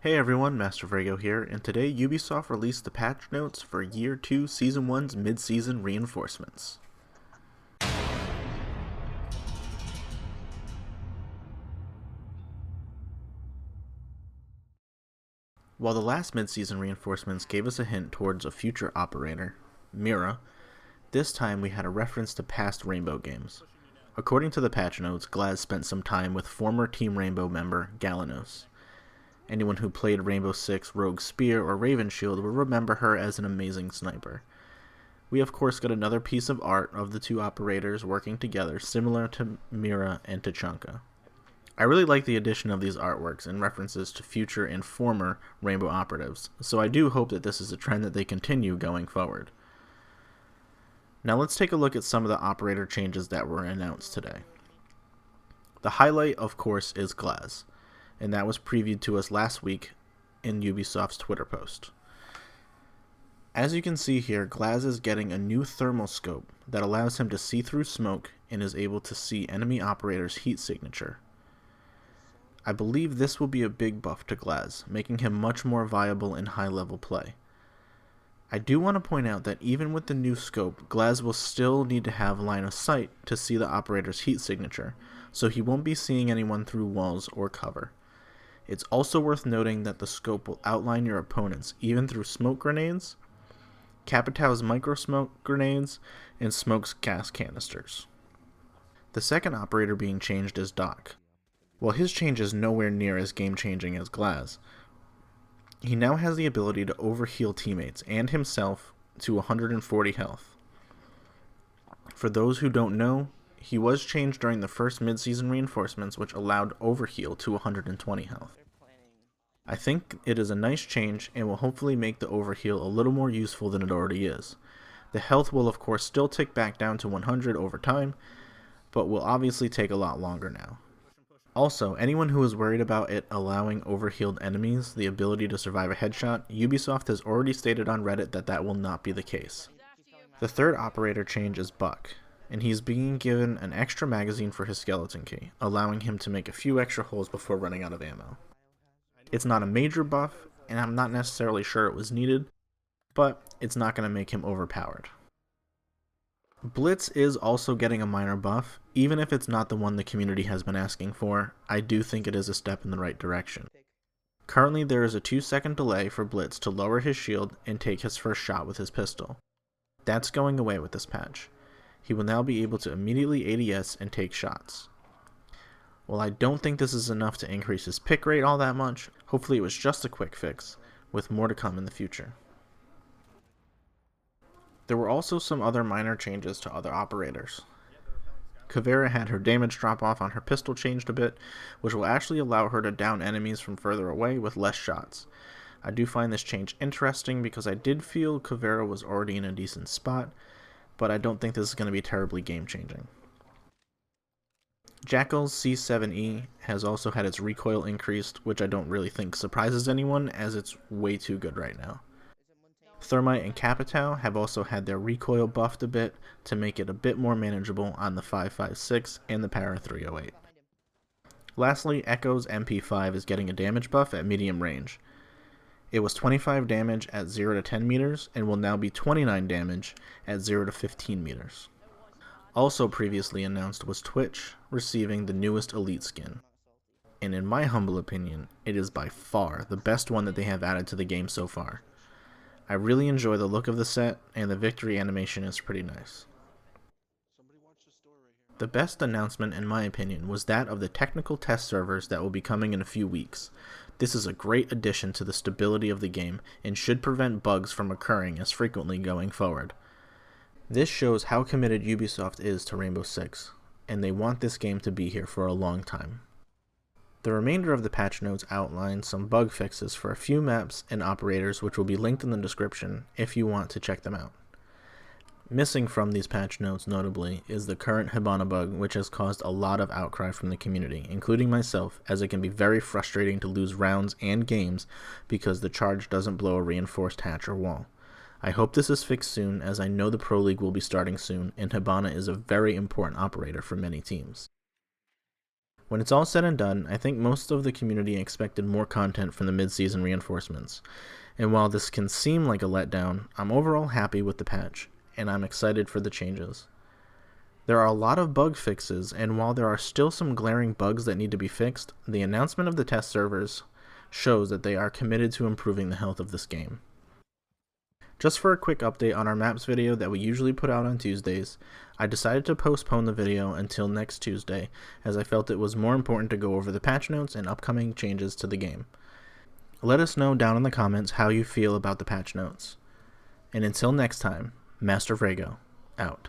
Hey everyone, Master Vrago here, and today Ubisoft released the patch notes for Year 2 Season 1's mid-season reinforcements. While the last mid-season reinforcements gave us a hint towards a future operator, Mira, this time we had a reference to past Rainbow games. According to the patch notes, Glaz spent some time with former Team Rainbow member Galanos. Anyone who played Rainbow Six Rogue Spear or Raven Shield will remember her as an amazing sniper. We of course got another piece of art of the two operators working together, similar to Mira and Tachanka. I really like the addition of these artworks and references to future and former Rainbow operatives, so I do hope that this is a trend that they continue going forward. Now let's take a look at some of the operator changes that were announced today. The highlight, of course, is Glaz, and that was previewed to us last week in Ubisoft's Twitter post. As you can see here, Glaz is getting a new thermal scope that allows him to see through smoke and is able to see enemy operators' heat signature. I believe this will be a big buff to Glaz, making him much more viable in high-level play. I do want to point out that even with the new scope, Glaz will still need to have line of sight to see the operator's heat signature, so he won't be seeing anyone through walls or cover. It's also worth noting that the scope will outline your opponents even through smoke grenades, Capitão's micro smoke grenades, and smoke's gas canisters. The second operator being changed is Doc. While his change is nowhere near as game-changing as Glaz, he now has the ability to overheal teammates and himself to 140 health. For those who don't know, he was changed during the first mid-season reinforcements, which allowed overheal to 120 health. I think it is a nice change and will hopefully make the overheal a little more useful than it already is. The health will of course still tick back down to 100 over time, but will obviously take a lot longer now. Also, anyone who is worried about it allowing overhealed enemies the ability to survive a headshot, Ubisoft has already stated on Reddit that that will not be the case. The third operator change is Buck, and he's being given an extra magazine for his skeleton key, allowing him to make a few extra holes before running out of ammo. It's not a major buff, and I'm not necessarily sure it was needed, but it's not going to make him overpowered. Blitz is also getting a minor buff. Even if it's not the one the community has been asking for, I do think it is a step in the right direction. Currently there is a 2-second delay for Blitz to lower his shield and take his first shot with his pistol. That's going away with this patch. He will now be able to immediately ADS and take shots. While I don't think this is enough to increase his pick rate all that much, hopefully it was just a quick fix, with more to come in the future. There were also some other minor changes to other operators. Kavera had her damage drop off on her pistol changed a bit, which will actually allow her to down enemies from further away with less shots. I do find this change interesting because I did feel Kavera was already in a decent spot, but I don't think this is going to be terribly game changing. Jackal's C7E has also had its recoil increased, which I don't really think surprises anyone as it's way too good right now. Thermite and Capitão have also had their recoil buffed a bit to make it a bit more manageable on the 5.56 and the Para 308. Lastly, Echo's MP5 is getting a damage buff at medium range. It was 25 damage at 0 to 10 meters and will now be 29 damage at 0 to 15 meters. Also previously announced was Twitch receiving the newest Elite skin. And in my humble opinion, it is by far the best one that they have added to the game so far. I really enjoy the look of the set, and the victory animation is pretty nice. The best announcement in my opinion was that of the technical test servers that will be coming in a few weeks. This is a great addition to the stability of the game and should prevent bugs from occurring as frequently going forward. This shows how committed Ubisoft is to Rainbow Six, and they want this game to be here for a long time. The remainder of the patch notes outline some bug fixes for a few maps and operators, which will be linked in the description if you want to check them out. Missing from these patch notes notably is the current Hibana bug, which has caused a lot of outcry from the community, including myself, as it can be very frustrating to lose rounds and games because the charge doesn't blow a reinforced hatch or wall. I hope this is fixed soon, as I know the Pro League will be starting soon, and Hibana is a very important operator for many teams. When it's all said and done, I think most of the community expected more content from the mid-season reinforcements, and while this can seem like a letdown, I'm overall happy with the patch, and I'm excited for the changes. There are a lot of bug fixes, and while there are still some glaring bugs that need to be fixed, the announcement of the test servers shows that they are committed to improving the health of this game. Just for a quick update on our maps video that we usually put out on Tuesdays, I decided to postpone the video until next Tuesday, as I felt it was more important to go over the patch notes and upcoming changes to the game. Let us know down in the comments how you feel about the patch notes. And until next time, Master Vrago, out.